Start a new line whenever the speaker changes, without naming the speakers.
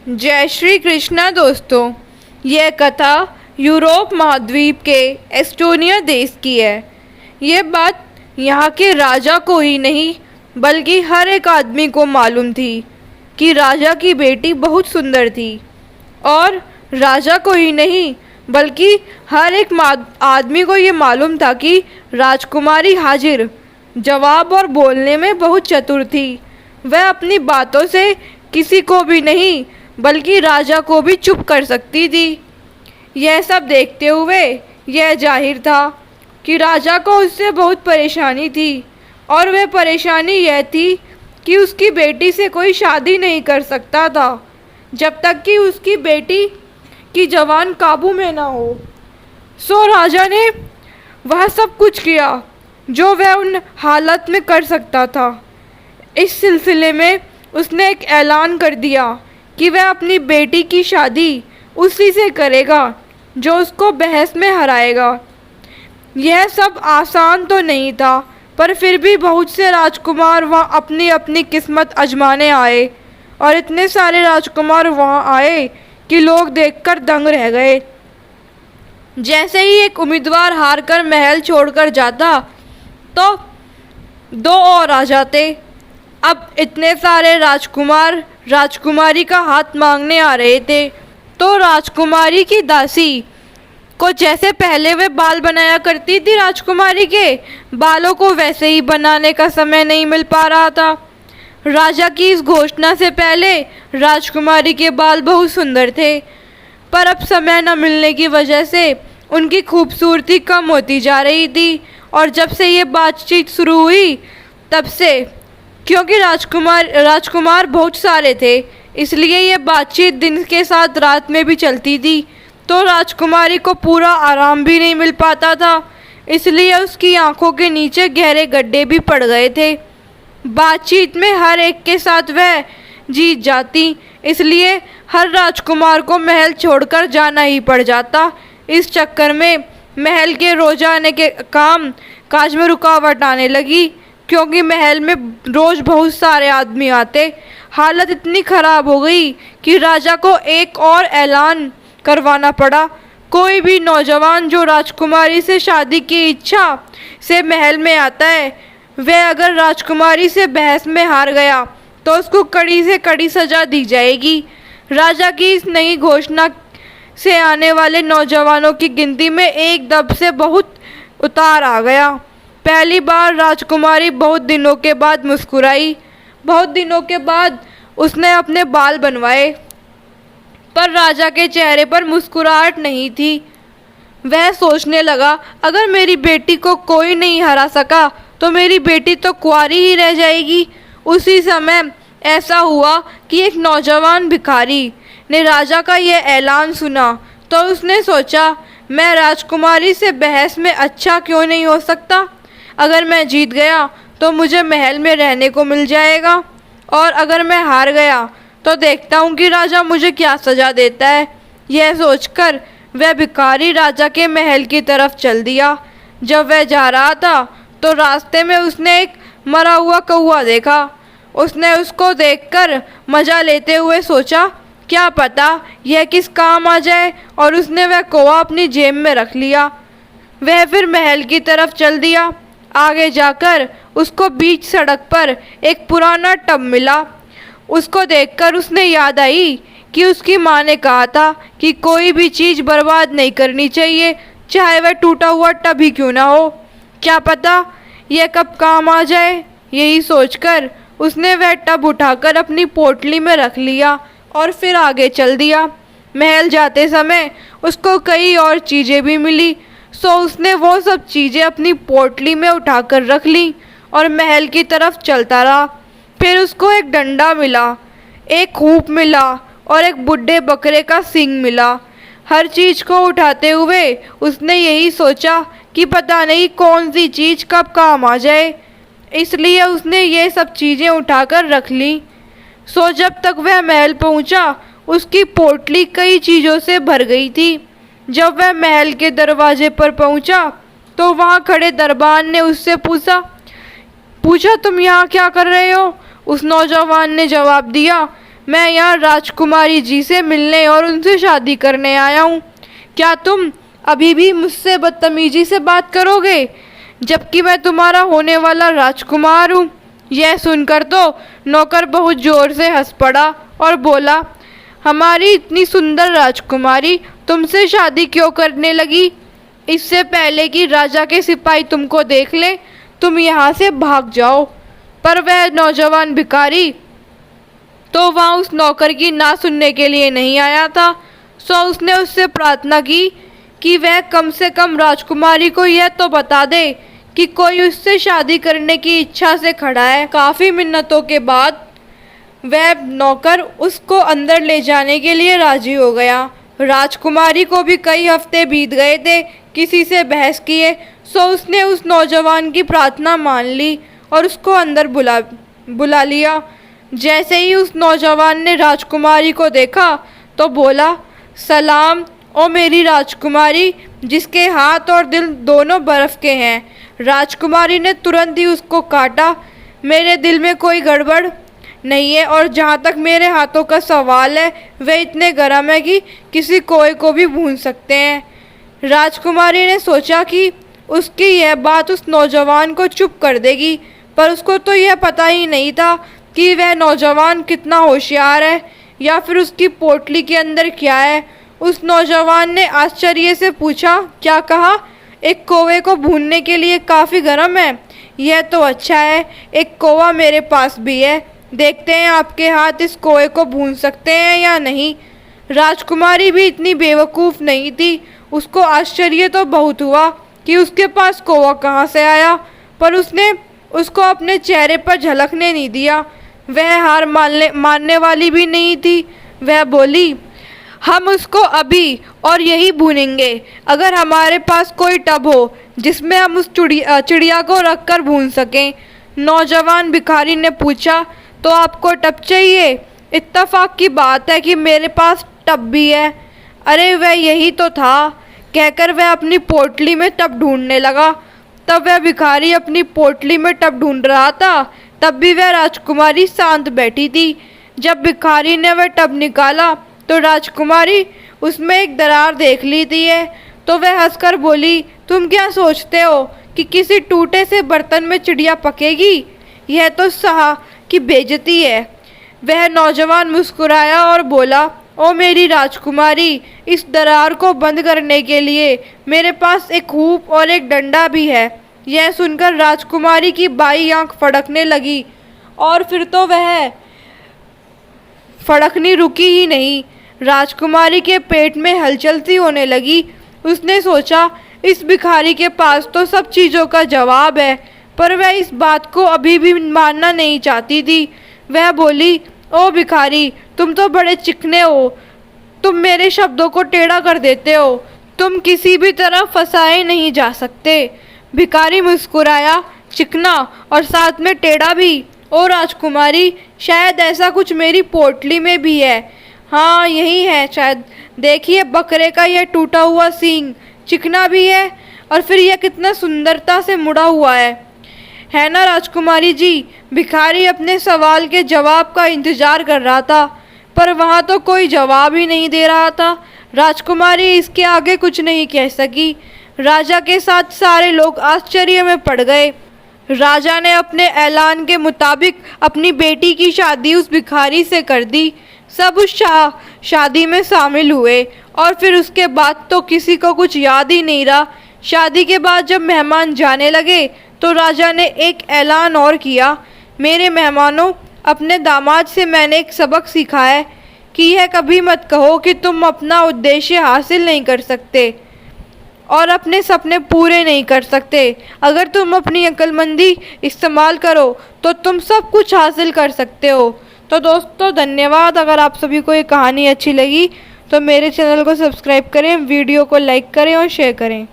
जय श्री कृष्णा दोस्तों। यह कथा यूरोप महाद्वीप के एस्टोनिया देश की है। यह बात यहाँ के राजा को ही नहीं बल्कि हर एक आदमी को मालूम थी कि राजा की बेटी बहुत सुंदर थी। और राजा को ही नहीं बल्कि हर एक आदमी को ये मालूम था कि राजकुमारी हाजिर जवाब और बोलने में बहुत चतुर थी। वह अपनी बातों से किसी को भी नहीं बल्कि राजा को भी चुप कर सकती थी। यह सब देखते हुए यह जाहिर था कि राजा को उससे बहुत परेशानी थी, और वह परेशानी यह थी कि उसकी बेटी से कोई शादी नहीं कर सकता था जब तक कि उसकी बेटी की जवान काबू में ना हो। सो राजा ने वह सब कुछ किया जो वह उन हालत में कर सकता था। इस सिलसिले में उसने एक ऐलान कर दिया कि वह अपनी बेटी की शादी उसी से करेगा जो उसको बहस में हराएगा। यह सब आसान तो नहीं था, पर फिर भी बहुत से राजकुमार वहाँ अपनी अपनी किस्मत आजमाने आए, और इतने सारे राजकुमार वहाँ आए कि लोग देखकर दंग रह गए। जैसे ही एक उम्मीदवार हारकर महल छोड़कर जाता तो दो और आ जाते। अब इतने सारे राजकुमार राजकुमारी का हाथ मांगने आ रहे थे, तो राजकुमारी की दासी को जैसे पहले वे बाल बनाया करती थी राजकुमारी के बालों को, वैसे ही बनाने का समय नहीं मिल पा रहा था। राजा की इस घोषणा से पहले राजकुमारी के बाल बहुत सुंदर थे, पर अब समय न मिलने की वजह से उनकी खूबसूरती कम होती जा रही थी। और जब से ये बातचीत शुरू हुई तब से, क्योंकि राजकुमार बहुत सारे थे, इसलिए ये बातचीत दिन के साथ रात में भी चलती थी, तो राजकुमारी को पूरा आराम भी नहीं मिल पाता था। इसलिए उसकी आंखों के नीचे गहरे गड्ढे भी पड़ गए थे। बातचीत में हर एक के साथ वह जीत जाती, इसलिए हर राजकुमार को महल छोड़कर जाना ही पड़ जाता। इस चक्कर में महल के रोजाने के काम काज में रुकावट आने लगी, क्योंकि महल में रोज बहुत सारे आदमी आते। हालत इतनी खराब हो गई कि राजा को एक और ऐलान करवाना पड़ा। कोई भी नौजवान जो राजकुमारी से शादी की इच्छा से महल में आता है, वह अगर राजकुमारी से बहस में हार गया तो उसको कड़ी से कड़ी सजा दी जाएगी। राजा की इस नई घोषणा से आने वाले नौजवानों की गिनती में एक दब से बहुत उतार आ गया। पहली बार राजकुमारी बहुत दिनों के बाद मुस्कुराई। बहुत दिनों के बाद उसने अपने बाल बनवाए, पर राजा के चेहरे पर मुस्कुराहट नहीं थी। वह सोचने लगा, अगर मेरी बेटी को कोई नहीं हरा सका तो मेरी बेटी तो कुंवारी ही रह जाएगी। उसी समय ऐसा हुआ कि एक नौजवान भिखारी ने राजा का यह ऐलान सुना, तो उसने सोचा, मैं राजकुमारी से बहस में अच्छा क्यों नहीं हो सकता। अगर मैं जीत गया तो मुझे महल में रहने को मिल जाएगा, और अगर मैं हार गया तो देखता हूँ कि राजा मुझे क्या सज़ा देता है। यह सोचकर वह भिखारी राजा के महल की तरफ चल दिया। जब वह जा रहा था तो रास्ते में उसने एक मरा हुआ कौवा देखा। उसने उसको देखकर मज़ा लेते हुए सोचा, क्या पता यह किस काम आ जाए, और उसने वह कौवा अपनी जेब में रख लिया। वह फिर महल की तरफ चल दिया। आगे जाकर उसको बीच सड़क पर एक पुराना टब मिला। उसको देखकर उसने याद आई कि उसकी माँ ने कहा था कि कोई भी चीज़ बर्बाद नहीं करनी चाहिए, चाहे वह टूटा हुआ टब ही क्यों ना हो। क्या पता यह कब काम आ जाए। यही सोचकर उसने वह टब उठाकर अपनी पोटली में रख लिया और फिर आगे चल दिया। महल जाते समय उसको कई और चीज़ें भी मिली, सो उसने वो सब चीज़ें अपनी पोटली में उठाकर रख ली और महल की तरफ चलता रहा। फिर उसको एक डंडा मिला, एक खूब मिला और एक बुढ़े बकरे का सींग मिला। हर चीज़ को उठाते हुए उसने यही सोचा कि पता नहीं कौन सी चीज़ कब काम आ जाए, इसलिए उसने ये सब चीज़ें उठाकर रख ली। सो जब तक वह महल पहुंचा, उसकी पोटली कई चीज़ों से भर गई थी। जब वह महल के दरवाजे पर पहुंचा तो वहां खड़े दरबान ने उससे पूछा, तुम यहाँ क्या कर रहे हो। उस नौजवान ने जवाब दिया, मैं यहाँ राजकुमारी जी से मिलने और उनसे शादी करने आया हूँ। क्या तुम अभी भी मुझसे बदतमीजी से बात करोगे, जबकि मैं तुम्हारा होने वाला राजकुमार हूँ? यह सुनकर तो नौकर बहुत ज़ोर से हंस पड़ा और बोला, हमारी इतनी सुंदर राजकुमारी तुमसे शादी क्यों करने लगी? इससे पहले कि राजा के सिपाही तुमको देख लें, तुम यहाँ से भाग जाओ। पर वह नौजवान भिखारी तो वहाँ उस नौकर की ना सुनने के लिए नहीं आया था। सो उसने उससे प्रार्थना की कि वह कम से कम राजकुमारी को यह तो बता दे कि कोई उससे शादी करने की इच्छा से खड़ा है। काफ़ी मिन्नतों के बाद वह नौकर उसको अंदर ले जाने के लिए राजी हो गया। राजकुमारी को भी कई हफ्ते बीत गए थे किसी से बहस किए। सो उसने उस नौजवान की प्रार्थना मान ली और उसको अंदर बुला लिया। जैसे ही उस नौजवान ने राजकुमारी को देखा तो बोला, सलाम ओ मेरी राजकुमारी, जिसके हाथ और दिल दोनों बर्फ़ के हैं। राजकुमारी ने तुरंत ही उसको काटा। मेरे दिल में कोई गड़बड़ नहीं है और जहाँ तक मेरे हाथों का सवाल है वे इतने गर्म है कि किसी कोए को भी भून सकते हैं। राजकुमारी ने सोचा कि उसकी यह बात उस नौजवान को चुप कर देगी, पर उसको तो यह पता ही नहीं था कि वह नौजवान कितना होशियार है या फिर उसकी पोटली के अंदर क्या है। उस नौजवान ने आश्चर्य से पूछा, क्या कहा? एक कोवे को भूनने के लिए काफ़ी गर्म है? यह तो अच्छा है, एक कोवा मेरे पास भी है। देखते हैं आपके हाथ इस कोए को भून सकते हैं या नहीं। राजकुमारी भी इतनी बेवकूफ़ नहीं थी। उसको आश्चर्य तो बहुत हुआ कि उसके पास कोवा कहाँ से आया, पर उसने उसको अपने चेहरे पर झलकने नहीं दिया। वह हार मानने वाली भी नहीं थी। वह बोली, हम उसको अभी और यही भूनेंगे। अगर हमारे पास कोई टब हो जिसमें हम उस चिड़िया को रखकर भून सकें। नौजवान भिखारी ने पूछा, तो आपको टब चाहिए? इत्तेफाक की बात है कि मेरे पास टब भी है। अरे वह यही तो था, कहकर वह अपनी पोटली में टब ढूंढने लगा। तब वह भिखारी अपनी पोटली में टब ढूंढ रहा था, तब भी वह राजकुमारी शांत बैठी थी। जब भिखारी ने वह टब निकाला तो राजकुमारी उसमें एक दरार देख ली थी तो वह हंसकर बोली, तुम क्या सोचते हो कि किसी टूटे से बर्तन में चिड़िया पकेगी? यह तो साह की बेइज्जती है। वह नौजवान मुस्कुराया और बोला, ओ मेरी राजकुमारी, इस दरार को बंद करने के लिए मेरे पास एक हुप और एक डंडा भी है। यह सुनकर राजकुमारी की बाई आंख फड़कने लगी और फिर तो वह फड़कनी रुकी ही नहीं। राजकुमारी के पेट में हलचल सी होने लगी। उसने सोचा, इस भिखारी के पास तो सब चीज़ों का जवाब है, पर वह इस बात को अभी भी मानना नहीं चाहती थी। वह बोली, ओ भिखारी, तुम तो बड़े चिकने हो, तुम मेरे शब्दों को टेढ़ा कर देते हो, तुम किसी भी तरह फंसाए नहीं जा सकते। भिखारी मुस्कुराया, चिकना और साथ में टेढ़ा भी? ओ राजकुमारी, शायद ऐसा कुछ मेरी पोटली में भी है। हाँ यही है शायद। देखिए बकरे का यह टूटा हुआ सींग चिकना भी है और फिर यह कितना सुंदरता से मुड़ा हुआ है ना राजकुमारी जी? भिखारी अपने सवाल के जवाब का इंतज़ार कर रहा था, पर वहाँ तो कोई जवाब ही नहीं दे रहा था। राजकुमारी इसके आगे कुछ नहीं कह सकी। राजा के साथ सारे लोग आश्चर्य में पड़ गए। राजा ने अपने ऐलान के मुताबिक अपनी बेटी की शादी उस भिखारी से कर दी। सब उस शादी में शामिल हुए और फिर उसके बाद तो किसी को कुछ याद ही नहीं रहा। शादी के बाद जब मेहमान जाने लगे तो राजा ने एक ऐलान और किया, मेरे मेहमानों, अपने दामाद से मैंने एक सबक सीखा है कि यह कभी मत कहो कि तुम अपना उद्देश्य हासिल नहीं कर सकते और अपने सपने पूरे नहीं कर सकते। अगर तुम अपनी अक्लमंदी इस्तेमाल करो तो तुम सब कुछ हासिल कर सकते हो। तो दोस्तों धन्यवाद। अगर आप सभी को ये कहानी अच्छी लगी तो मेरे चैनल को सब्सक्राइब करें, वीडियो को लाइक करें और शेयर करें।